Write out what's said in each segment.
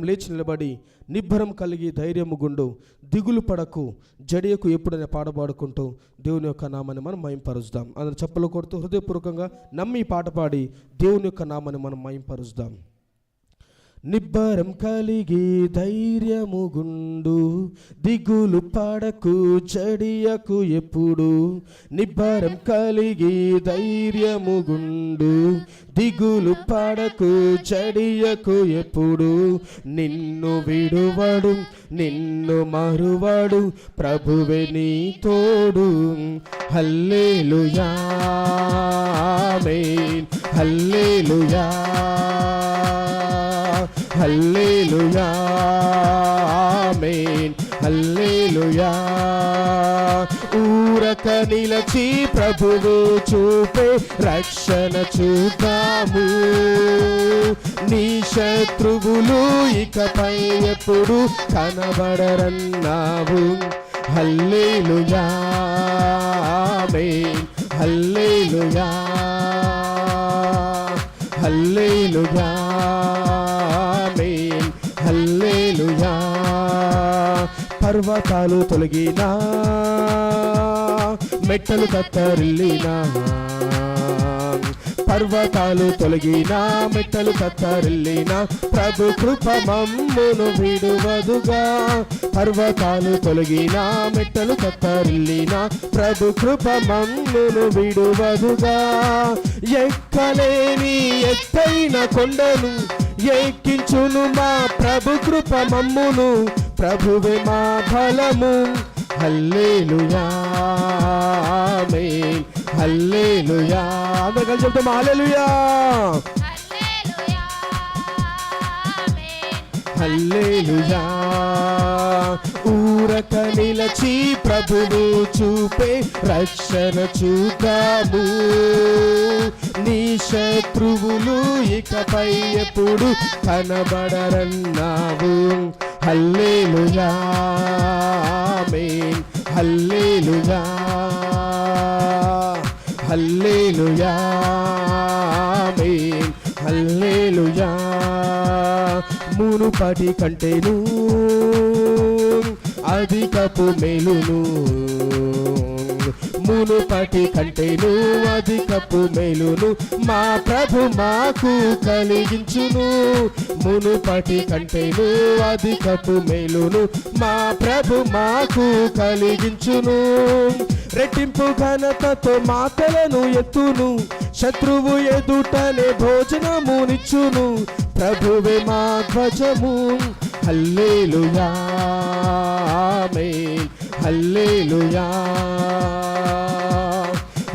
లేచి నిలబడి నిబ్బరం కలిగి ధైర్యము గుండు, దిగులు పడకు, జడియకు ఎప్పుడైనా పాడబడుకుంటూ దేవుని యొక్క నామాన్ని మనం మహింపరుద్దాం. అందరూ చప్పలు కొడుతూ హృదయపూర్వకంగా నమ్మి పాట పాడి దేవుని యొక్క నామాన్ని మనం మహింపరుద్దాం. నిబ్బరం కలిగి ధైర్యము గుండు, దిగులు పడకు, జడియకు ఎప్పుడు. నిబ్బరం కలిగి ధైర్యము గుండు, దిగులు పడకు, జడియకు ఎప్పుడు. నిన్ను విడువడు, నిన్ను మరువడు, ప్రభువే నీ తోడు. హల్లెలూయా ఆమేన్, హల్లెలూయా హల్లెలూయా ఆమేన్, హల్లెలూయా. ఊరక నిలచి ప్రభువు చూపే రక్షణ చూద్దాము. నీ శత్రువులు ఇకపై ఎప్పుడు కనబడరన్నావు. హల్లెలూయా ఆమేన్, హల్లెలూయా హల్లెలూయా ఆమేన్, హల్లెలూయా. పర్వతాలు తొలగినా, మెట్టలు కత్తరిల్లినా, పర్వతాలు తొలగినా, మెట్టలు కత్తరిల్లినా, ప్రభు కృప మమ్మును విడువదుగా. పర్వతాలు తొలగినా, మెట్టలు కత్తరిల్లినా, ప్రభు కృప మమ్మును విడువదుగా. ఎక్కలేని ఎత్తైన కొండను ఎక్కించును మా ప్రభు కృప మమ్మును, ప్రభువే మా బలము. హల్లెలూయా ఆమేన్, హల్లెలూయా. అందరూ కలిసి చెప్తాం హల్లెలూయా హల్లెలూయా. ఊరక నిలచి ప్రభువు చూపే రక్షణ చూద్దాము. నీ శత్రువులు ఇకపై ఎప్పుడు కనబడరన్నావు. హల్లెలూయా ఆమేన్, హల్లెలూయా హల్లెలూయా ఆమేన్, హల్లెలూయా. మునుపటి కంటేను అధికపు మేలును, మునుపటి కంటేను అధికపు మేలును మా ప్రభు మాకు కలిగించును. మునుపటి కంటేను అధికపు మేలును మా ప్రభు మాకు కలిగించును. రెట్టింపు ఘనతతో మాటలను ఎత్తును, శత్రువు ఎదుటనే భోజనమునిచ్చును, ప్రభువే మా ధ్వజము. హల్లెలూయా ఆమేన్, హల్లెలూయా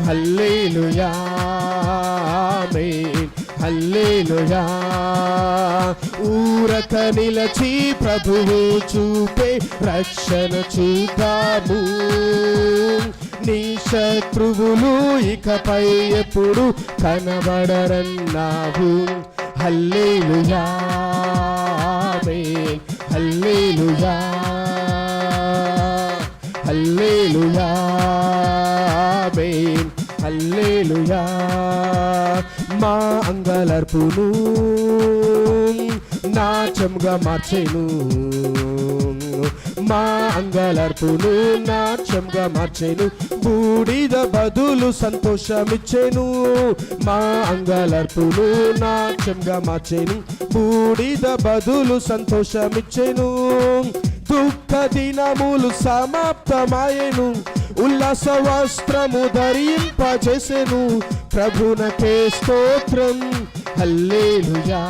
హల్లెలూయా ఆమేన్, హల్లెలూయా. ఊరక నిలచి ప్రభువు చూపే రక్షణ చూద్దాము. నీ శత్రువులు ఇకపై ఎప్పుడు కనబడరన్నావు. హల్లెలూయా ఆమేన్, హల్లెలూయా హల్లెలూయా ఆమేన్, హల్లెలూయా. మా అంగలార్పును నాట్యంగా మార్చెను, మా అంగలార్పును నాట్యంగా మార్చెను, బూడిద బదులు సంతోషమిచ్చెను. మా అంగలార్పును నాట్యంగా మార్చెను, బూడిద బదులు సంతోషమిచ్చెను. దుఃఖ దినములు సమాప్తమాయెను, ఉల్లాస వస్త్రము ధరింపజేసెను, ప్రభునకే స్తోత్రం. హల్లెలూయా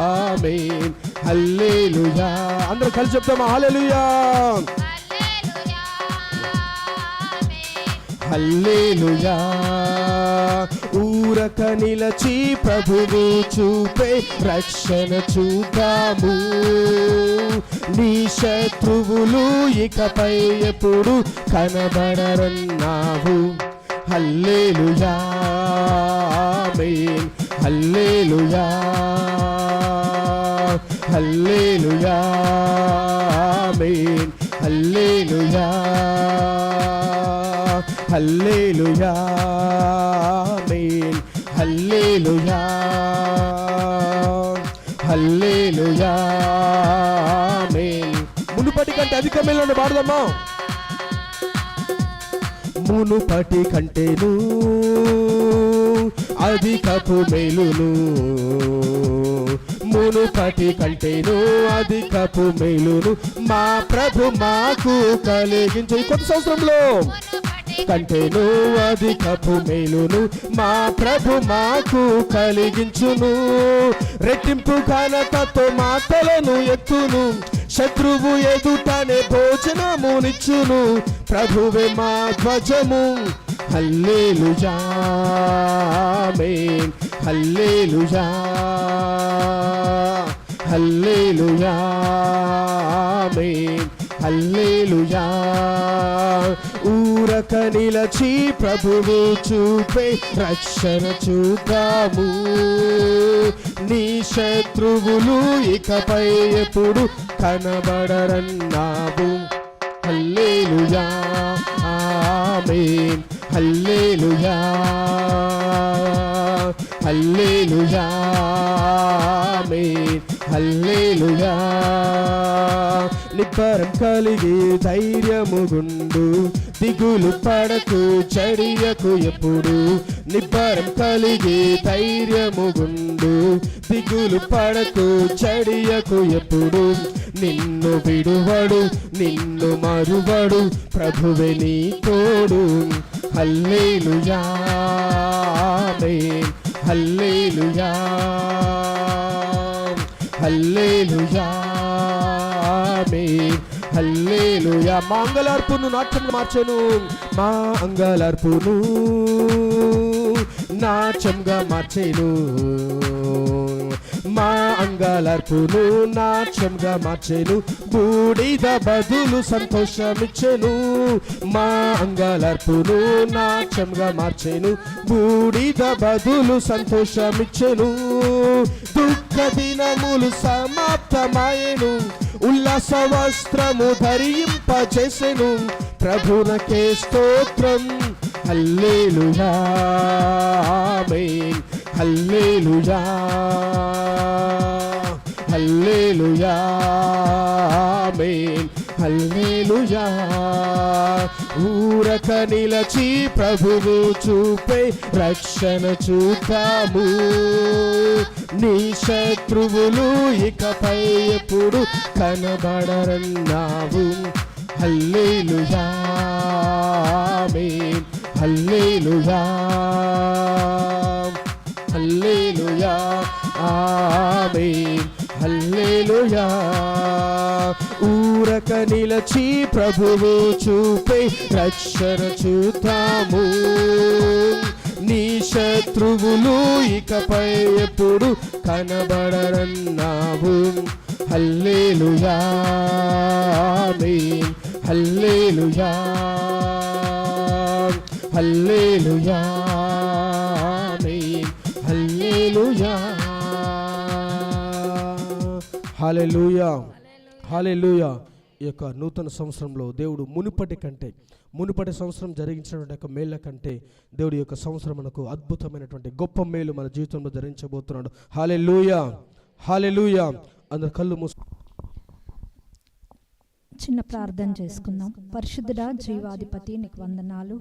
ఆమేన్, హల్లెలూయా. అందరూ కలిసి చెప్తామా హల్లెలూయా హల్లెలూయా. ఊరక నిలచి ప్రభువు చూపే రక్షణ చూద్దాము. నీ శత్రువులు ఇకపై ఎప్పుడు కనబడరన్నావు. హల్లెలూయా ఆమేన్, హల్లెలూయా హల్లెలూయా ఆమేన్, హల్లెలూయా హల్లెలూయా ఆమేన్, హల్లెలూయా హల్లెలూయా ఆమేన్. మునుపటి కంటే అధిక మేలును పాడదామా. మునుపటి కంటేను అధికపు మేలును, మునుపటి కంటేను అధికపు మేలును మా ప్రభు మాకు కలిగించు. కొత్త సంవత్సరంలో కంటేను అధికపు మేలును మా ప్రభు మాకు కలిగించును. రెట్టింపు ఘనతతో మా తలను ఎత్తును, శత్రువు ఎదుటనే భోజనమునిచ్చును. ప్రభువే మా ధ్వజము. హల్లెలూయా ఆమేన్. హల్లెలూయా హల్లెలూయా ఆమేన్. హల్లెలూయా. ఊరక నిలచి ప్రభువు చూపే రక్షణ చూద్దాము. నీ శత్రువులు ఇకపై ఎప్పుడు కనబడరన్నావు. హల్లెలూయా ఆమేన్. హల్లెలూయా హల్లెలూయా ఆమేన్. హల్లెలూయా. నిబ్బరం కలిగి ధైర్యము గుండు, దిగులు పడకు చర్యకు ఎప్పుడు. నిబ్బరం కలిగి ధైర్యము గుండు, దిగులు పడకు చర్యకు ఎప్పుడు. నిన్ను విడువడు నిన్ను మరువడు ప్రభువే నీ తోడు. హల్లెలూయా ఆమేన్. హల్లెలూయా హల్లెలూయా ఆమేన్. హల్లెలూయా. మా అంగలార్పును నాట్యంగా మార్చెను, మా అంగలార్పును నాట్యంగా మార్చెను, మా అంగలార్పును నాట్యంగా మార్చెను. బూడిద బదులు సంతోషమిచ్చెను, మా అంగలార్పును నాట్యంగా మార్చెను. బూడిద బదులు సంతోషమిచ్చెను. దుఃఖ దినములు సమాప్తమాయెను, ఉల్లాస వస్త్రము ధరింపజేసెను. ప్రభునకే స్తోత్రం. హల్లెలూయా ఆమేన్. హల్లెలూయా హల్లెలూయా ఆమేన్. హల్లెలూయా. ఊరక నిలచి ప్రభువు చూపే రక్షణ చూద్దాము. నీ శత్రువులు ఇకపై ఎప్పుడు కనబడరన్నావు. హల్లెలూయా ఆమేన్. హల్లెలూయా హల్లెలూయా ఆమేన్. హల్లెలూయా. ఊరక నిలచి ప్రభువు చూపే రక్షణ చూద్దాము. నీ శత్రువులు ఇకపై ఎప్పుడు కనబడరన్నావు. హల్లెలూయా ఆమేన్. హల్లెలూయా హల్లెలూయా ఆమేన్. హల్లెలూయా హల్లెలూయా హల్లెలూయా. ఈ యొక్క నూతన సంవత్సరంలో దేవుడు మునుపటి సంవత్సరం జరిగించినటువంటి యొక్క మేళ్ళ కంటే దేవుడి యొక్క సంవత్సరం మనకు అద్భుతమైనటువంటి గొప్ప మేలు మన జీవితంలో ధరించబోతున్నాడు. హల్లెలూయా హల్లెలూయా. అందరు కళ్ళు మూసు. చిన్న ప్రార్థన చేసుకుందాం. పరిశుద్ధుడా జీవాధిపతి నీకు వందనాలు.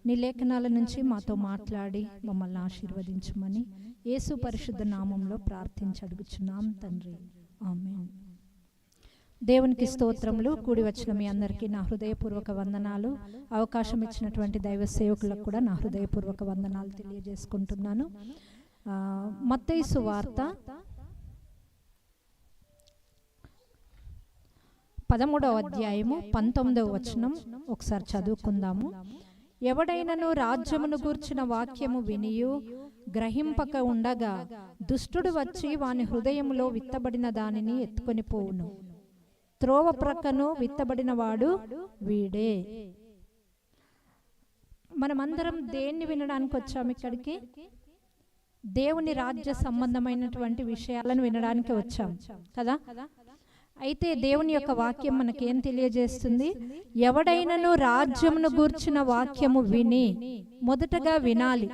నీ లేఖనాల నుంచి మాతో మాట్లాడి మమ్మల్ని ఆశీర్వదించమని యేసు పరిశుద్ధ నామంలో ప్రార్థించి అడుగుచున్నాం తండ్రి. ఆమేన్. దేవునికి స్తోత్రములు. కూడి వచ్చిన మీ అందరికీ నా హృదయపూర్వక వందనాలు. అవకాశం ఇచ్చినటువంటి దైవ సేవకులకు కూడా నా హృదయపూర్వక వందనాలు తెలియజేసుకుంటున్నాను. మత్తయి సువార్త 13వ అధ్యాయము 19వ వచనం ఒకసారి చదువుకుందాము. ఎవడైనను రాజ్యమును గూర్చిన వాక్యము వినియు గ్రహింపక ఉండగా దుష్టుడు వచ్చి వాని హృదయములో విత్తబడిన దానిని ఎత్తుకొని పోవును. త్రోవ ప్రక్కను విత్తబడిన వాడు వీడే. మనమందరం దేన్ని వినడానికి వచ్చాము ఇక్కడికి? దేవుని రాజ్య సంబంధమైనటువంటి విషయాలను వినడానికి వచ్చాం కదా. అయితే దేవుని యొక్క వాక్యం మనకేం తెలియజేస్తుంది? ఎవడైనను రాజ్యమును గూర్చిన వాక్యము విని, మొదటగా వినాలి.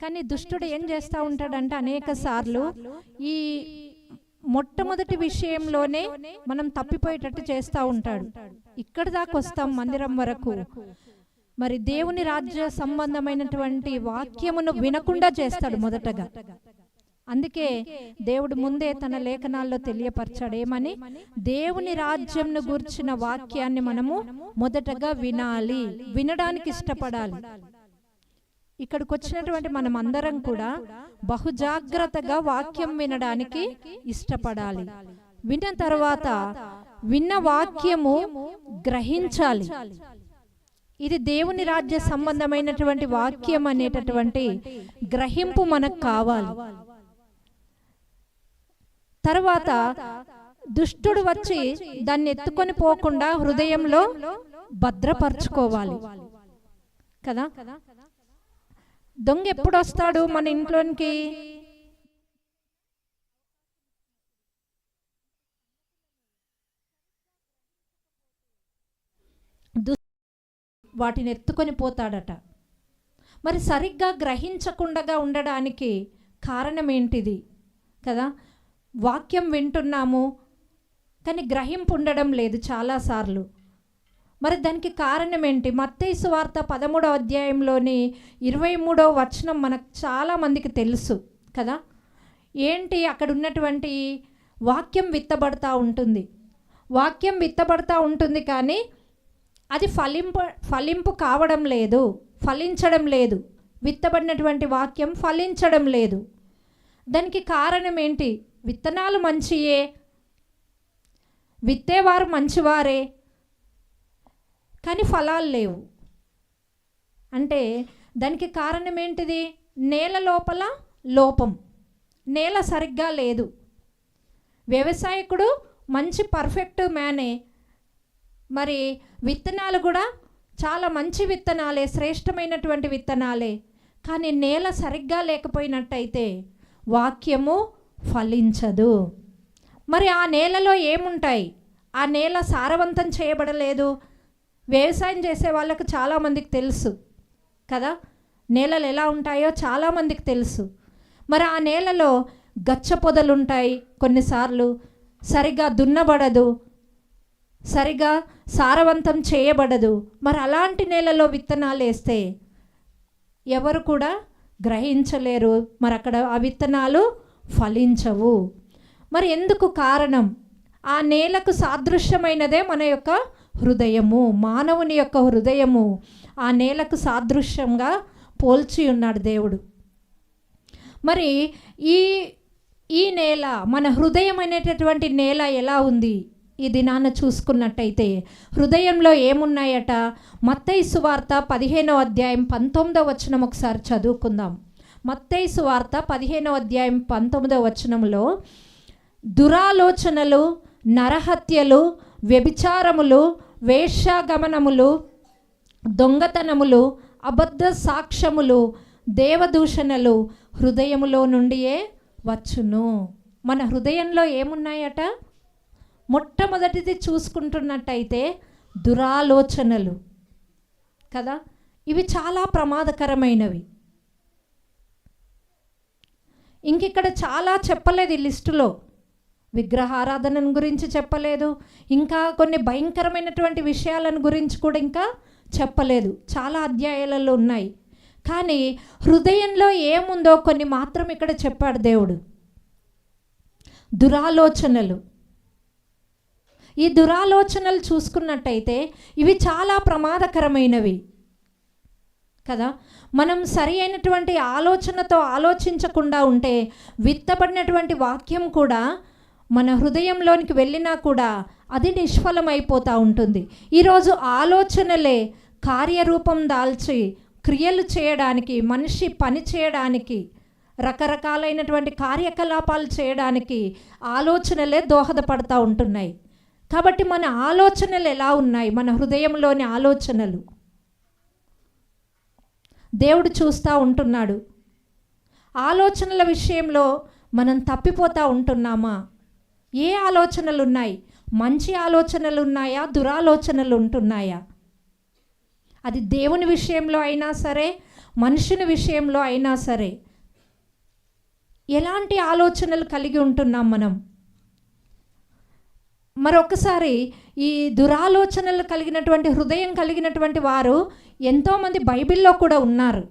కానీ దుష్టుడు ఏం చేస్తూ ఉంటాడంటే అనేక సార్లు ఈ మొట్టమొదటి విషయంలోనే మనం తప్పిపోయేటట్టు చేస్తూ ఉంటాడు. ఇక్కడ దాకా వస్తాం మందిరం వరకు, మరి దేవుని రాజ్య సంబంధమైనటువంటి వాక్యమును వినకుండా చేస్తాడు మొదటగా. అందుకే దేవుడు ముందే తన లేఖనాల్లో తెలియపరచాడు ఏమని, దేవుని రాజ్యంను గూర్చిన వాక్యాన్ని మనము మొదటగా వినాలి, వినడానికి ఇష్టపడాలి. ఇక్కడికి వచ్చినటువంటి మనం అందరం కూడా బహుజాగ్రత్తగా వాక్యం వినడానికి ఇష్టపడాలి. విన్న తర్వాత విన్న వాక్యము గ్రహించాలి. ఇది దేవుని రాజ్య సంబంధమైనటువంటి వాక్యం అనేటటువంటి గ్రహింపు మనకు కావాలి. తర్వాత దుష్టుడు వచ్చి దాన్ని ఎత్తుకొని పోకుండా హృదయంలో భద్రపరచుకోవాలి కదా. దొంగ ఎప్పుడు వస్తాడు మన ఇంట్లోనికి? వాటిని ఎత్తుకొని పోతాడట. మరి సరిగ్గా గ్రహించకుండా ఉండడానికి కారణం ఏంటిది కదా. వాక్యం వింటున్నాము కానీ గ్రహింపు ఉండడం లేదు చాలాసార్లు. మరి దానికి కారణం ఏంటి? మత్తయి సువార్త 13వ అధ్యాయంలోని 23వ వచనం మనకు చాలామందికి తెలుసు కదా. ఏంటి అక్కడ ఉన్నటువంటి వాక్యం విత్తబడతా ఉంటుంది. వాక్యం విత్తబడతా ఉంటుంది కానీ అది ఫలింపు కావడం లేదు, ఫలించడం లేదు. విత్తబడినటువంటి వాక్యం ఫలించడం లేదు. దానికి కారణం ఏంటి? విత్తనాలు మంచియే, విత్తేవారు మంచివారే, కానీ ఫలాలు లేవు. అంటే దానికి కారణం ఏంటిది? నేల లోపల లోపం, నేల సరిగ్గా లేదు. వ్యవసాయకుడు మంచి పర్ఫెక్ట్ మ్యానే, మరి విత్తనాలు కూడా చాలా మంచి విత్తనాలే, శ్రేష్టమైనటువంటి విత్తనాలే, కానీ నేల సరిగ్గా లేకపోయినట్టయితే వాక్యము ఫలించదు. మరి ఆ నేలలో ఏముంటాయి? ఆ నేల సారవంతం చేయబడలేదు. వ్యవసాయం చేసే వాళ్ళకు చాలామందికి తెలుసు కదా, నేలలు ఎలా ఉంటాయో చాలామందికి తెలుసు. మరి ఆ నేలలో గచ్చ పొదలు ఉంటాయి, కొన్నిసార్లు సరిగా దున్నబడదు, సరిగా సారవంతం చేయబడదు. మరి అలాంటి నేలలో విత్తనాలు వేస్తే ఎవరు కూడా గ్రహించలేరు, మరి అక్కడ ఆ విత్తనాలు ఫలించవు. మరి ఎందుకు కారణం? ఆ నేలకు సాదృశ్యమైనదే మన యొక్క హృదయము, మానవుని యొక్క హృదయము ఆ నేలకు సాదృశ్యంగా పోల్చి ఉన్నాడు దేవుడు. మరి ఈ నేల, మన హృదయం అనేటటువంటి నేల ఎలా ఉంది? ఈ దినాన చూసుకున్నట్టయితే హృదయంలో ఏమున్నాయట? మత్తయి సువార్త 15వ అధ్యాయం 19వ వచనం ఒకసారి చదువుకుందాం. మత్తయి సువార్త 15వ అధ్యాయం 19వ వచనంలో, దురాలోచనలు, నరహత్యలు, వ్యభిచారములు, వేశ్యాగమనములు, దొంగతనములు, అబద్ధ సాక్ష్యములు, దేవదూషణలు హృదయములో నుండియే వచ్చును. మన హృదయంలో ఏమున్నాయట? మొట్టమొదటిది చూసుకుంటున్నట్టయితే దురాలోచనలు కదా. ఇవి చాలా ప్రమాదకరమైనవి. ఇంకిక్కడ చాలా చెప్పలేదు ఈ లిస్టులో. విగ్రహారాధన గురించి చెప్పలేదు, ఇంకా కొన్ని భయంకరమైనటువంటి విషయాలను గురించి కూడా ఇంకా చెప్పలేదు, చాలా అధ్యాయాలలో ఉన్నాయి. కానీ హృదయంలో ఏముందో కొన్ని మాత్రం ఇక్కడ చెప్పాడు దేవుడు. దురాలోచనలు. ఈ దురాలోచనలు చూసుకున్నట్టయితే ఇవి చాలా ప్రమాదకరమైనవి కదా. మనం సరి అయినటువంటి ఆలోచనతో ఆలోచించకుండా ఉంటే విత్తబడినటువంటి వాక్యం కూడా మన హృదయంలోనికి వెళ్ళినా కూడా అది నిష్ఫలమైపోతూ ఉంటుంది. ఈరోజు ఆలోచనలే కార్యరూపం దాల్చి క్రియలు చేయడానికి, మనిషి పని చేయడానికి, రకరకాలైనటువంటి కార్యకలాపాలు చేయడానికి ఆలోచనలే దోహదపడతా ఉంటున్నాయి. కాబట్టి మన ఆలోచనలు ఎలా ఉన్నాయి? మన హృదయంలోని ఆలోచనలు దేవుడు చూస్తూ ఉంటున్నాడు. ఆలోచనల విషయంలో మనం తప్పిపోతూ ఉంటున్నామా? ఏ ఆలోచనలు ఉన్నాయి? మంచి ఆలోచనలు ఉన్నాయా? దురాలోచనలు ఉంటున్నాయా? అది దేవుని విషయంలో అయినా సరే, మనుషుని విషయంలో అయినా సరే, ఎలాంటి ఆలోచనలు కలిగి ఉంటున్నాం మనం? మరొకసారి ఈ దురాలోచనలు కలిగినటువంటి హృదయం కలిగినటువంటి వారు ఎంతోమంది బైబిల్లో కూడా ఉన్నారు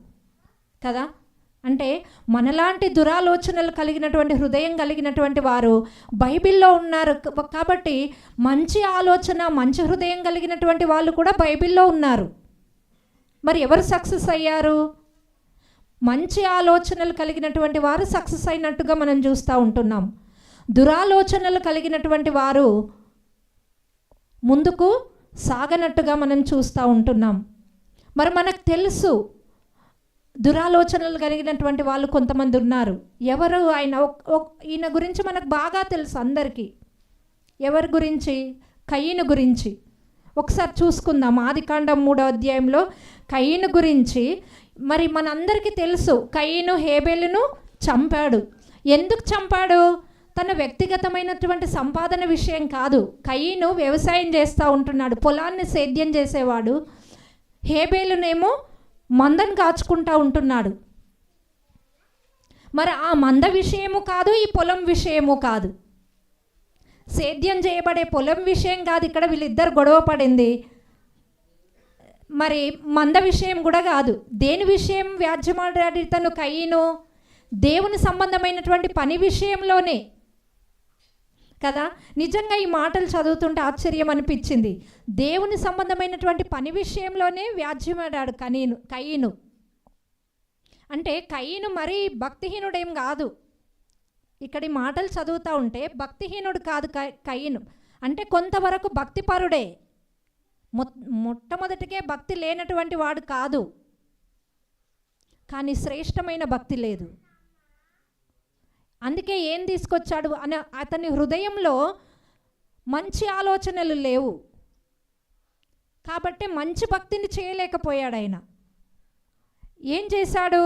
కదా. అంటే మనలాంటి దురాలోచనలు కలిగినటువంటి హృదయం కలిగినటువంటి వారు బైబిల్లో ఉన్నారు. కాబట్టి మంచి ఆలోచన, మంచి హృదయం కలిగినటువంటి వాళ్ళు కూడా బైబిల్లో ఉన్నారు. మరి ఎవరు సక్సెస్ అయ్యారు? మంచి ఆలోచనలు కలిగినటువంటి వారు సక్సెస్ అయినట్టుగా మనం చూస్తూ ఉంటున్నాం. దురాలోచనలు కలిగినటువంటి వారు ముందుకు సాగనట్టుగా మనం చూస్తూ ఉంటున్నాం. మరి మనకు తెలుసు దురాలోచనలు కలిగినటువంటి వాళ్ళు కొంతమంది ఉన్నారు. ఎవరు? ఈయన గురించి మనకు బాగా తెలుసు అందరికీ. ఎవరి గురించి? కయీను గురించి. ఒకసారి చూసుకుందాం. ఆదికాండం 3వ అధ్యాయంలో కయీను గురించి మరి మనందరికీ తెలుసు. కయీను హేబేలును చంపాడు. ఎందుకు చంపాడు? తన వ్యక్తిగతమైనటువంటి సంపాదన విషయం కాదు. కయీను వ్యవసాయం చేస్తూ ఉంటున్నాడు, పొలాన్ని సేద్యం చేసేవాడు. హేబేలునేమో మందను కాచుకుంటూ ఉంటున్నాడు. మరి ఆ మంద విషయము కాదు, ఈ పొలం విషయము కాదు, సేద్యం చేయబడే పొలం విషయం కాదు. ఇక్కడ వీళ్ళిద్దరు గొడవ పడింది. మరి మంద విషయం కూడా కాదు. దేని విషయం వ్యాజ్యమాడాడు తను కయీను? దేవుని సంబంధమైనటువంటి పని విషయంలోనే కదా. నిజంగా ఈ మాటలు చదువుతుంటే ఆశ్చర్యం అనిపించింది. దేవుని సంబంధమైనటువంటి పని విషయంలోనే వ్యాజ్యమాడాడు కయీను. అంటే కయీను మరీ భక్తిహీనుడేం కాదు. ఇక్కడి మాటలు చదువుతూ ఉంటే భక్తిహీనుడు కాదు కయీను. అంటే కొంతవరకు భక్తిపరుడే. మొట్టమొదటికే భక్తి లేనటువంటి వాడు కాదు, కానీ శ్రేష్టమైన భక్తి లేదు. అందుకే ఏం తీసుకొచ్చాడు అని అతని హృదయంలో మంచి ఆలోచనలు లేవు కాబట్టి మంచి భక్తిని చేయలేకపోయాడు. ఆయన ఏం చేశాడు?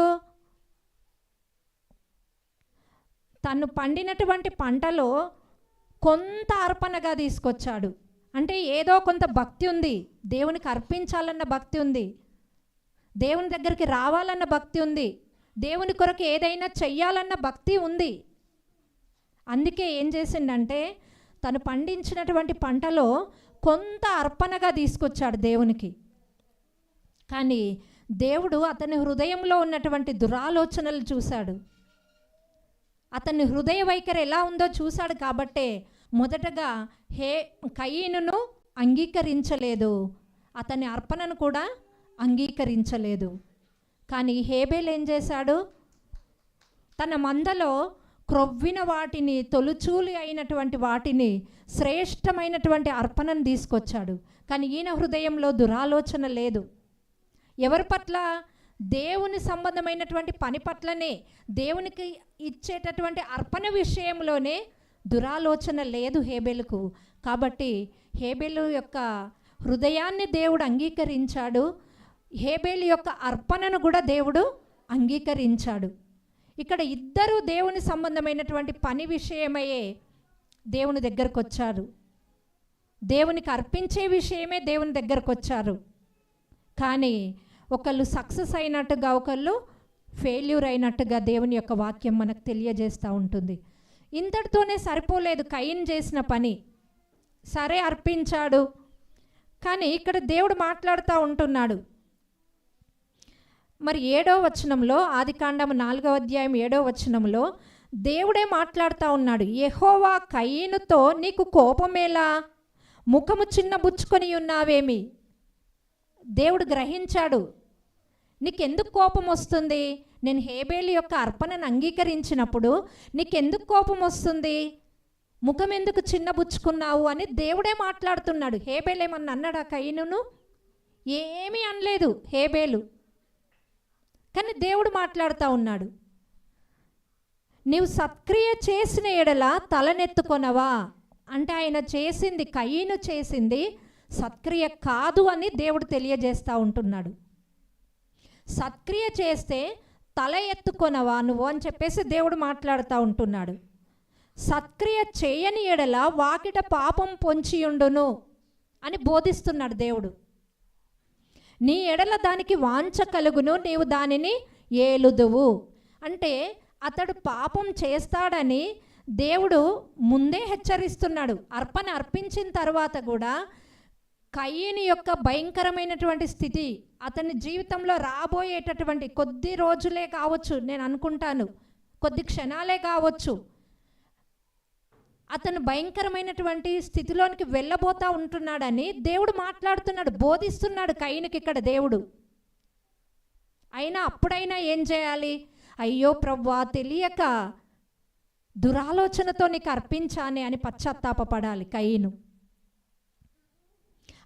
తను పండినటువంటి పంటలో కొంత అర్పణగా తీసుకొచ్చాడు. అంటే ఏదో కొంత భక్తి ఉంది, దేవునికి అర్పించాలన్న భక్తి ఉంది, దేవుని దగ్గరికి రావాలన్న భక్తి ఉంది, దేవుని కొరకు ఏదైనా చెయ్యాలన్న భక్తి ఉంది. అందుకే ఏం చేసిండంటే తను పండించినటువంటి పంటలో కొంత అర్పణగా తీసుకొచ్చాడు దేవునికి. కానీ దేవుడు అతని హృదయంలో ఉన్నటువంటి దురాలోచనలు చూశాడు. అతని హృదయ వైఖరి ఎలా ఉందో చూశాడు. కాబట్టే మొదటగా కయీనును అంగీకరించలేదు, అతని అర్పణను కూడా అంగీకరించలేదు. కానీ హేబేలు ఏం చేశాడు? తన మందలో క్రొవ్విన వాటిని, తొలుచూలి అయినటువంటి వాటిని, శ్రేష్టమైనటువంటి అర్పణను తీసుకొచ్చాడు. కానీ ఈయన హృదయంలో దురాలోచన లేదు. ఎవరి పట్ల? దేవుని సంబంధమైనటువంటి పని పట్లనే, దేవునికి ఇచ్చేటటువంటి అర్పణ విషయంలోనే దురాలోచన లేదు హేబేలుకు. కాబట్టి హేబేలు యొక్క హృదయాన్ని దేవుడు అంగీకరించాడు, హేబేలు యొక్క అర్పణను కూడా దేవుడు అంగీకరించాడు. ఇక్కడ ఇద్దరు దేవుని సంబంధమైనటువంటి పని విషయమయ్యే దేవుని దగ్గరకు వచ్చారు, దేవునికి అర్పించే విషయమే దేవుని దగ్గరకు వచ్చారు. కానీ ఒకళ్ళు సక్సెస్ అయినట్టుగా, ఒకళ్ళు ఫెయిల్యూర్ అయినట్టుగా దేవుని యొక్క వాక్యం మనకు తెలియజేస్తూ ఉంటుంది. ఇంతటితోనే సరిపోలేదు కయీను చేసిన పని. సరే అర్పించాడు, కానీ ఇక్కడ దేవుడు మాట్లాడుతూ ఉంటున్నాడు. మరి 7వ వచనంలో, ఆదికాండం 4వ అధ్యాయం 7వ వచనంలో దేవుడే మాట్లాడుతూ ఉన్నాడు. యెహోవా కయీనుతో నీకు కోపమేలా, ముఖము చిన్నబుచ్చుకొని ఉన్నావేమి? దేవుడు గ్రహించాడు, నీకెందుకు కోపం వస్తుంది? నేను హేబేలు యొక్క అర్పణను అంగీకరించినప్పుడు నీకెందుకు కోపం వస్తుంది? ముఖం ఎందుకు చిన్నబుచ్చుకున్నావు అని దేవుడే మాట్లాడుతున్నాడు. హేబేలు ఏమన్నా అన్నాడా కయీనును? ఏమీ అనలేదు హేబేలు. కానీ దేవుడు మాట్లాడుతూ ఉన్నాడు. నీవు సత్క్రియ చేసిన ఎడల తలనెత్తుకొనవా? అంటే ఆయన చేసింది, కయీను చేసింది సత్క్రియ కాదు అని దేవుడు తెలియజేస్తూ ఉంటున్నాడు. సత్క్రియ చేస్తే తల ఎత్తుకొనవా నువ్వు అని చెప్పేసి దేవుడు మాట్లాడుతూ ఉంటున్నాడు. సత్క్రియ చేయని ఎడల వాకిట పాపం పొంచియుండును అని బోధిస్తున్నాడు దేవుడు. నీ ఎడల దానికి వాంఛ కలుగును, నీవు దానిని ఏలుదువు. అంటే అతడు పాపం చేస్తాడని దేవుడు ముందే హెచ్చరిస్తున్నాడు. అర్పణ అర్పించిన తర్వాత కూడా కయీను యొక్క భయంకరమైనటువంటి స్థితి, అతని జీవితంలో రాబోయేటటువంటి కొద్ది రోజులే కావచ్చు, నేను అనుకుంటాను కొద్ది క్షణాలే కావచ్చు, అతను భయంకరమైనటువంటి స్థితిలోనికి వెళ్ళబోతా ఉంటున్నాడని దేవుడు మాట్లాడుతున్నాడు, బోధిస్తున్నాడు కయీనుకి ఇక్కడ దేవుడు. అయినా అప్పుడైనా ఏం చేయాలి? అయ్యో ప్రభువా, తెలియక దురాలోచనతో నీకు అర్పించానే అని పశ్చాత్తాపపడాలి కయీను.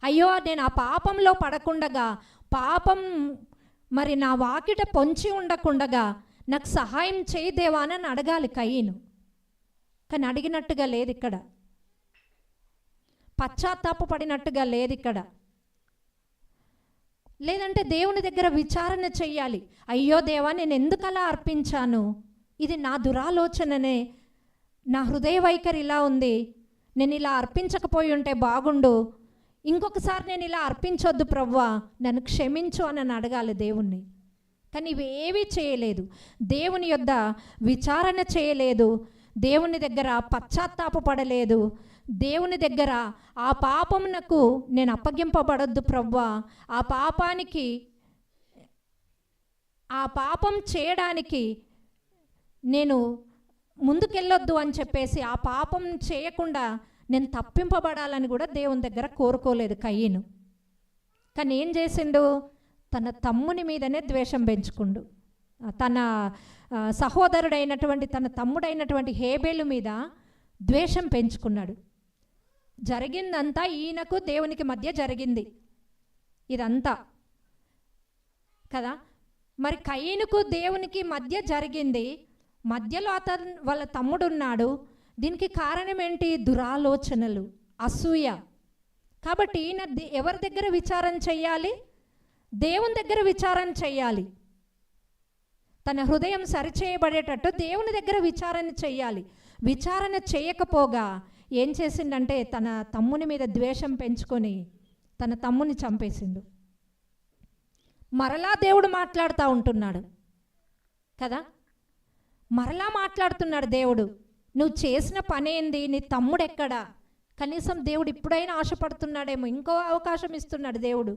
అయ్యో నేను ఆ పాపంలో పడకుండగా, పాపం మరి నా వాకిట పొంచి ఉండకుండగా నాకు సహాయం చేయి దేవా అని అడగాలి కయీను. కానీ అడిగినట్టుగా లేదు ఇక్కడ, పశ్చాత్తాపపడినట్టుగా లేదు ఇక్కడ. లేదంటే దేవుని దగ్గర విచారణ చెయ్యాలి. అయ్యో దేవా, నేను ఎందుకు అలా అర్పించాను? ఇది నా దురాలోచననే, నా హృదయ వైఖరి ఇలా ఉంది, నేను ఇలా అర్పించకపోయి ఉంటే బాగుండు, ఇంకొకసారి నేను ఇలా అర్పించొద్దు ప్రభువా, నన్ను క్షమించు అని అడగాలి దేవుణ్ణి. కానీ ఇవేవీ చేయలేదు, దేవుని యొద్ద విచారణ చేయలేదు, దేవుని దగ్గర పశ్చాత్తాపపడలేదు, దేవుని దగ్గర ఆ పాపమునకు నేను అప్పగింపబడొద్దు ప్రభువా, ఆ పాపం చేయడానికి నేను ముందుకెళ్ళొద్దు అని చెప్పేసి ఆ పాపం చేయకుండా నేను తప్పింపబడాలని కూడా దేవుని దగ్గర కోరుకోలేదు కయీను. కానీ ఏం చేసిండు? తన తమ్ముని మీదనే ద్వేషం పెంచుకుండు. తన సహోదరుడైనటువంటి తన తమ్ముడైనటువంటి హేబేలు మీద ద్వేషం పెంచుకున్నాడు. జరిగిందంతా ఈయనకు దేవునికి మధ్య జరిగింది ఇదంతా కదా. మరి కయీనుకు దేవునికి మధ్య జరిగింది, మధ్యలో వాళ్ళ తమ్ముడు ఉన్నాడు. దీనికి కారణం ఏంటి? దురాలోచనలు, అసూయ. కాబట్టి ఈయన ఎవరి దగ్గర విచారణ చెయ్యాలి? దేవుని దగ్గర విచారణ చెయ్యాలి. తన హృదయం సరిచేయబడేటట్టు దేవుని దగ్గర విచారణ చెయ్యాలి. విచారణ చేయకపోగా ఏం చేసిండంటే తన తమ్ముని మీద ద్వేషం పెంచుకొని తన తమ్ముని చంపేసిండు. మరలా దేవుడు మాట్లాడుతూ ఉంటున్నాడు కదా, మరలా మాట్లాడుతున్నాడు దేవుడు. నువ్వు చేసిన పనేంది? నీ తమ్ముడు ఎక్కడా? కనీసం దేవుడు ఇప్పుడైనా ఆశపడుతున్నాడేమో, ఇంకో అవకాశం ఇస్తున్నాడు దేవుడు.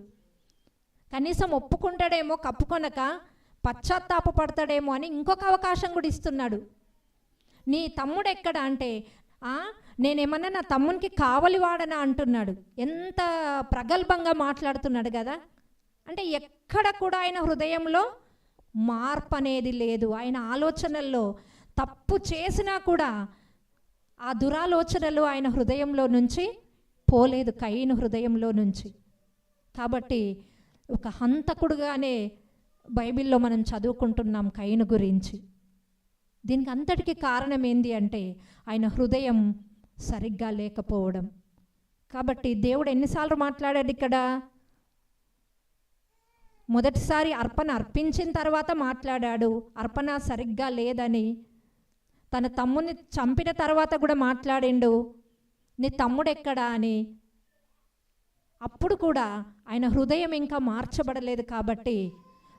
కనీసం ఒప్పుకుంటాడేమో, కప్పుకొనక పశ్చాత్తాపడతాడేమో అని ఇంకొక అవకాశం కూడా ఇస్తున్నాడు. నీ తమ్ముడు ఎక్కడ అంటే నేనేమన్నా నా తమ్మునికి కావలి వాడనా అంటున్నాడు. ఎంత ప్రగల్భంగా మాట్లాడుతున్నాడు కదా. అంటే ఎక్కడ కూడా ఆయన హృదయంలో మార్పు అనేది లేదు. ఆయన ఆలోచనల్లో తప్పు చేసినా కూడా ఆ దురాలోచనలు ఆయన హృదయంలో నుంచి పోలేదు, కయీను హృదయంలో నుంచి. కాబట్టి ఒక హంతకుడుగానే బైబిల్లో మనం చదువుకుంటున్నాం కయీను గురించి. దీనికి అంతటికి కారణం ఏంటి అంటే ఆయన హృదయం సరిగ్గా లేకపోవడం. కాబట్టి దేవుడు ఎన్నిసార్లు మాట్లాడాడు ఇక్కడ? మొదటిసారి అర్పణ అర్పించిన తర్వాత మాట్లాడాడు, అర్పణ సరిగ్గా లేదని. తన తమ్ముని చంపిన తర్వాత కూడా మాట్లాడిండు, నీ తమ్ముడు ఎక్కడా అని. అప్పుడు కూడా ఆయన హృదయం ఇంకా మార్చబడలేదు. కాబట్టి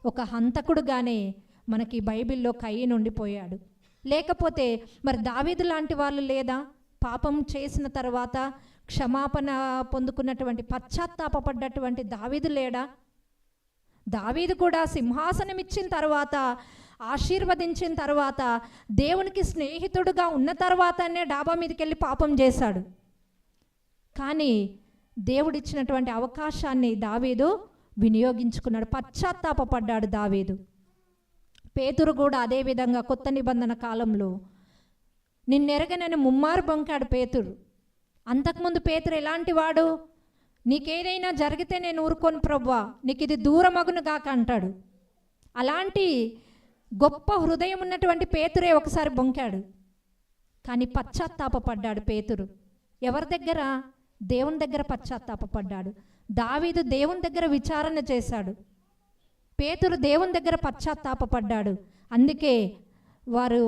ఒక హంతకుడుగానే మనకి బైబిల్లో కయీను ఉండిపోయాడు. లేకపోతే మరి దావీదు లాంటి వాళ్ళు లేదా? పాపం చేసిన తర్వాత క్షమాపణ పొందుకున్నటువంటి పశ్చాత్తాపడ్డటువంటి దావీదు లేడా? దావీదు కూడా సింహాసనం ఇచ్చిన తర్వాత, ఆశీర్వదించిన తర్వాత, దేవునికి స్నేహితుడుగా ఉన్న తర్వాతనే డాబా మీదకి వెళ్ళి పాపం చేశాడు. కానీ దేవుడిచ్చినటువంటి అవకాశాన్ని దావీదు వినియోగించుకున్నాడు, పశ్చాత్తాపడ్డాడు దావీదు. పేతురు కూడా అదేవిధంగా కొత్త నిబంధన కాలంలో నిన్నెరగనని ముమ్మారు బొంకాడు పేతురు. అంతకుముందు పేతురు ఎలాంటి వాడు? నీకేదైనా జరిగితే నేను ఊరుకోను ప్రభువా, నీకు ఇది దూరమగును గాక అంటాడు. అలాంటి గొప్ప హృదయం ఉన్నటువంటి పేతురే ఒకసారి బొంకాడు. కానీ పశ్చాత్తాపడ్డాడు పేతురు. ఎవరి దగ్గర? దేవుని దగ్గర పశ్చాత్తాపడ్డాడు. దావీదు దేవుని దగ్గర విచారణ చేశాడు, పేతురు దేవుని దగ్గర పశ్చాత్తాపడ్డాడు. అందుకే వారు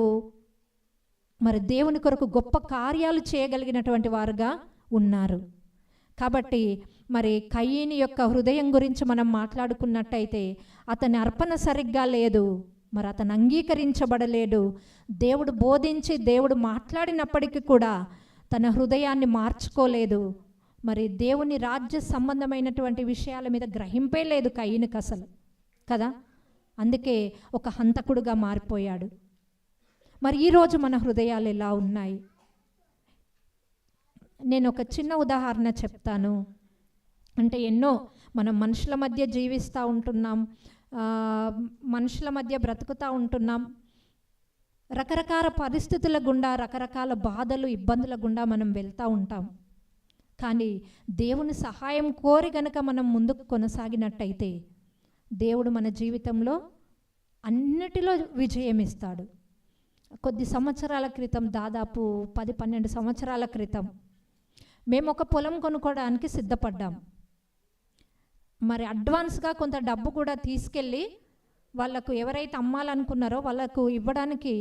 మరి దేవుని కొరకు గొప్ప కార్యాలు చేయగలిగినటువంటి వారుగా ఉన్నారు. కాబట్టి మరి కయీను యొక్క హృదయం గురించి మనం మాట్లాడుకున్నట్టయితే అతని అర్పణ సరిగ్గా లేదు, మరి అతను అంగీకరించబడలేడు. దేవుడు బోధించి దేవుడు మాట్లాడినప్పటికీ కూడా తన హృదయాన్ని మార్చుకోలేదు. మరి దేవుని రాజ్య సంబంధమైనటువంటి విషయాల మీద గ్రహింపే లేదు కయీనుకు అసలు కదా. అందుకే ఒక హంతకుడుగా మారిపోయాడు. మరి ఈరోజు మన హృదయాలు ఎలా ఉన్నాయి? నేను ఒక చిన్న ఉదాహరణ చెప్తాను. అంటే ఎన్నో మనం మనుషుల మధ్య జీవిస్తూ ఉంటున్నాం, మనుషుల మధ్య బ్రతుకుతూ ఉంటున్నాం. రకరకాల పరిస్థితుల గుండా, రకరకాల బాధలు, ఇబ్బందుల గుండా మనం వెళ్తూ ఉంటాం. కానీ దేవుని సహాయం కోరి గనక మనం ముందుకు కొనసాగినట్టయితే దేవుడు మన జీవితంలో అన్నిటిలో విజయం ఇస్తాడు. కొద్ది సంవత్సరాల క్రితం, దాదాపు 10-12 సంవత్సరాల క్రితం మేము ఒక పొలం కొనుక్కోవడానికి సిద్ధపడ్డాం. మరి అడ్వాన్స్గా కొంత డబ్బు కూడా తీసుకెళ్ళి వాళ్ళకు ఎవరైతే అమ్మాలనుకున్నారో వాళ్ళకు ఇవ్వడానికి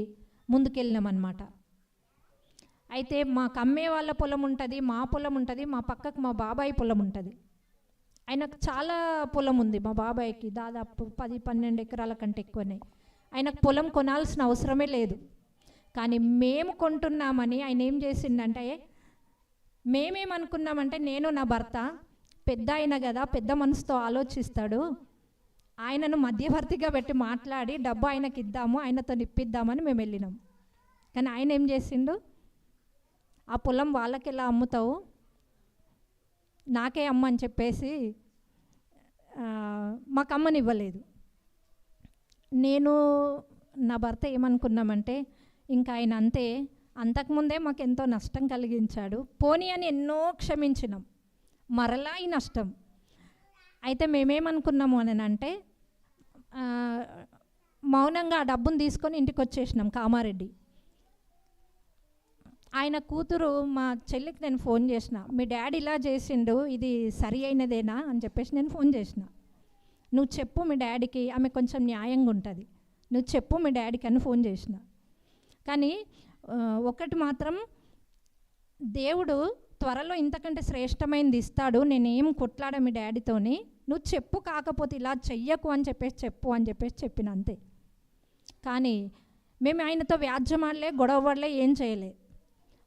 ముందుకెళ్ళినామన్నమాట. అయితే మాకు అమ్మే వాళ్ళ పొలం ఉంటుంది, మా పొలం ఉంటుంది, మా పక్కకు మా బాబాయ్ పొలం ఉంటుంది. ఆయనకు చాలా పొలం ఉంది. మా బాబాయ్కి దాదాపు 10-12 ఎకరాల కంటే ఎక్కువనే. ఆయనకు పొలం కొనాల్సిన అవసరమే లేదు. కానీ మేము కొంటున్నామని ఆయన ఏం చేసిండంటే, మేమేమనుకున్నామంటే, నేను నా భర్త పెద్ద ఆయన కదా, పెద్ద మనసుతో ఆలోచిస్తాడు, ఆయనను మధ్యవర్తిగా పెట్టి మాట్లాడి డబ్బు ఆయనకి ఇద్దాము, ఆయనతో నిప్పిద్దామని మేము వెళ్ళినాం. కానీ ఆయన ఏం చేసిండు, ఆ పొలం వాళ్ళకి ఎలా అమ్ముతావు, నాకే అమ్మ అని చెప్పేసి మాకు అమ్మనివ్వలేదు. నేను నా భర్త ఏమనుకున్నామంటే, ఇంకా ఆయన అంతే, అంతకుముందే మాకు ఎంతో నష్టం కలిగించాడు, పోనీ అని ఎన్నో క్షమించినాం, మరలా ఈ నష్టం. అయితే మేమేమనుకున్నాము అని అంటే, మౌనంగా ఆ డబ్బును తీసుకొని ఇంటికి వచ్చేసినాం కామారెడ్డి. ఆయన కూతురు మా చెల్లికి నేను ఫోన్ చేసిన, మీ డాడీ ఇలా చేసిండు, ఇది సరి అయినదేనా అని చెప్పేసి నేను ఫోన్ చేసిన. నువ్వు చెప్పు మీ డాడీకి, ఆమె కొంచెం న్యాయంగా ఉంటుంది, నువ్వు చెప్పు మీ డాడీకి అని ఫోన్ చేసిన. కానీ ఒకటి మాత్రం, దేవుడు త్వరలో ఇంతకంటే శ్రేష్టమైనది ఇస్తాడు, నేనేం కొట్లాడా మీ డాడీతోని, నువ్వు చెప్పు, కాకపోతే ఇలా చెయ్యకు అని చెప్పేసి చెప్పిన అంతే. కానీ మేము ఆయనతో వ్యాజ్యమాడలే, గొడవపడలే, ఏం చేయలే.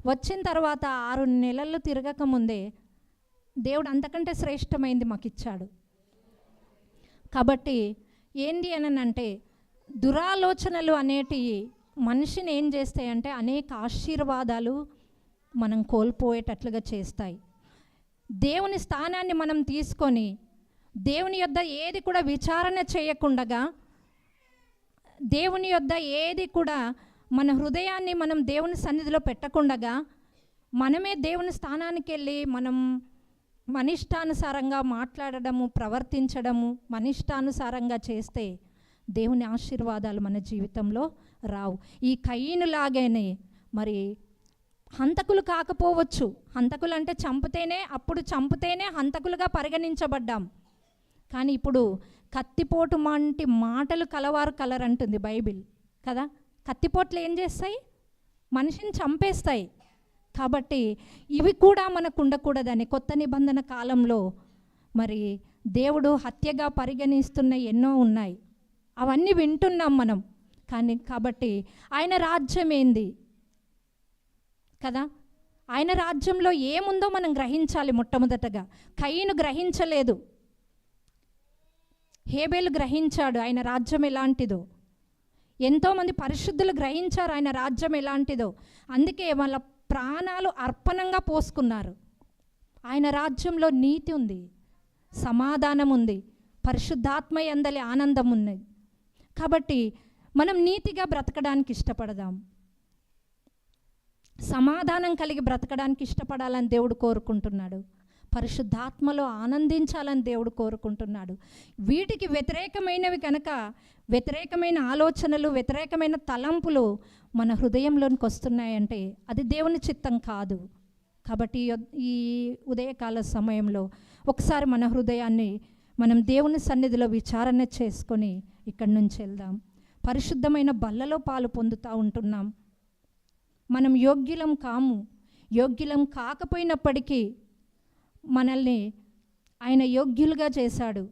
వచ్చిన తర్వాత 6 నెలలు తిరగక ముందే దేవుడు అంతకంటే శ్రేష్టమైంది మాకు ఇచ్చాడు. కాబట్టి ఏంది అని అంటే, దురాలోచనలు అనేటివి మనిషిని ఏం చేస్తాయంటే అనేక ఆశీర్వాదాలు మనం కోల్పోయేటట్లుగా చేస్తాయి. దేవుని స్థానాన్ని మనం తీసుకొని దేవుని యొద్ద ఏది కూడా విచారణ చేయకుండగా, దేవుని యొద్ద ఏది కూడా మన హృదయాన్ని మనం దేవుని సన్నిధిలో పెట్టకుండగా, మనమే దేవుని స్థానానికి వెళ్ళి మనం మనిష్టానుసారంగా మాట్లాడడము, ప్రవర్తించడము, మనిష్టానుసారంగా చేస్తే దేవుని ఆశీర్వాదాలు మన జీవితంలో రావు. ఈ కయీనులాగానే మరి హంతకులు కాకపోవచ్చు, హంతకులు అంటే చంపితేనే హంతకులుగా పరిగణించబడ్డాం. కానీ ఇప్పుడు కత్తిపోటు వంటి మాటలు కలవారు కలరంటుంది బైబిల్ కదా. కత్తిపోట్లు ఏం చేస్తాయి, మనిషిని చంపేస్తాయి. కాబట్టి ఇవి కూడా మనకు ఉండకూడదని కొత్త నిబంధన కాలంలో మరి దేవుడు హత్యగా పరిగణిస్తున్న ఎన్నో ఉన్నాయి, అవన్నీ వింటున్నాం మనం. కానీ కాబట్టి ఆయన రాజ్యం ఏంది కదా, ఆయన రాజ్యంలో ఏముందో మనం గ్రహించాలి. మొట్టమొదటగా కయీను గ్రహించలేదు, హేబేలు గ్రహించాడు ఆయన రాజ్యం ఎలాంటిదో. ఎంతోమంది పరిశుద్ధులు గ్రహించారు ఆయన రాజ్యం ఎలాంటిదో, అందుకే వాళ్ళ ప్రాణాలు అర్పణంగా పోసుకున్నారు. ఆయన రాజ్యంలో నీతి ఉంది, సమాధానం ఉంది, పరిశుద్ధాత్మ యందలి ఆనందం ఉన్నది. కాబట్టి మనం నీతిగా బ్రతకడానికి ఇష్టపడదాం, సమాధానం కలిగి బ్రతకడానికి ఇష్టపడాలని దేవుడు కోరుకుంటున్నాడు, పరిశుద్ధాత్మలో ఆనందించాలని దేవుడు కోరుకుంటున్నాడు. వీటికి వ్యతిరేకమైనవి కనుక, వ్యతిరేకమైన ఆలోచనలు, వ్యతిరేకమైన తలంపులు మన హృదయంలోనికి వస్తున్నాయంటే అది దేవుని చిత్తం కాదు. కాబట్టి ఈ ఉదయకాల సమయంలో ఒకసారి మన హృదయాన్ని మనం దేవుని సన్నిధిలో విచారణ చేసుకొని ఇక్కడి నుంచి వెళ్దాం. పరిశుద్ధమైన బల్లలో పాలు పొందుతూ ఉంటున్నాం. మనం యోగ్యులం కాము, యోగ్యులం కాకపోయినప్పటికీ మనల్ని ఆయన యోగ్యులుగా చేశాడు.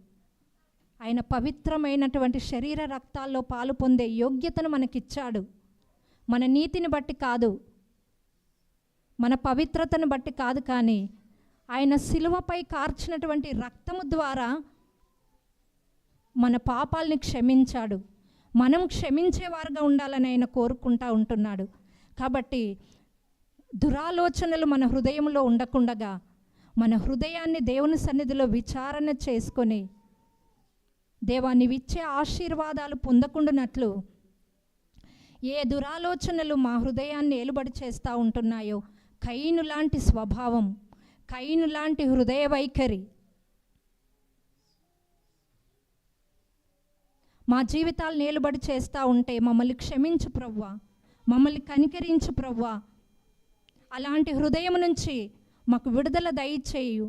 ఆయన పవిత్రమైనటువంటి శరీర రక్తాల్లో పాలు పొందే యోగ్యతను మనకిచ్చాడు. మన నీతిని బట్టి కాదు, మన పవిత్రతను బట్టి కాదు, కానీ ఆయన శిలువపై కార్చినటువంటి రక్తము ద్వారా మన పాపాలని క్షమించాడు. మనం క్షమించేవారుగా ఉండాలని ఆయన కోరుకుంటూ ఉంటున్నాడు. కాబట్టి దురాలోచనలు మన హృదయంలో ఉండకుండగా మన హృదయాన్ని దేవుని సన్నిధిలో విచారణ చేసుకొని దేవా నీవిచ్చే ఆశీర్వాదాలు పొందకుండానట్లు ఏ దురాలోచనలు మా హృదయాన్ని ఏలుబడి చేస్తూ ఉంటున్నాయో, కయీను లాంటి స్వభావం, కయీను లాంటి హృదయ వైఖరి మా జీవితాలను ఏలుబడి చేస్తూ ఉంటే మమ్మల్ని క్షమించు ప్రభువా, మమ్మల్ని కనికరించు ప్రభువా. అలాంటి హృదయం నుంచి మాకు విడుదల దయచేయు.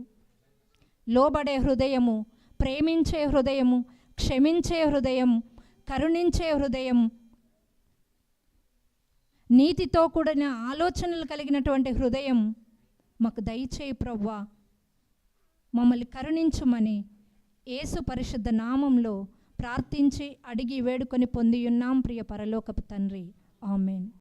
లోబడే హృదయము, ప్రేమించే హృదయము, క్షమించే హృదయం, కరుణించే హృదయం, నీతితో కూడిన ఆలోచనలు కలిగినటువంటి హృదయం మాకు దయచేయి ప్రభువా. మమ్మల్ని కరుణించుమని యేసు పరిశుద్ధ నామంలో ప్రార్థించి అడిగి వేడుకొని పొందియున్నాం ప్రియ పరలోకపు తండ్రి. ఆమేన్.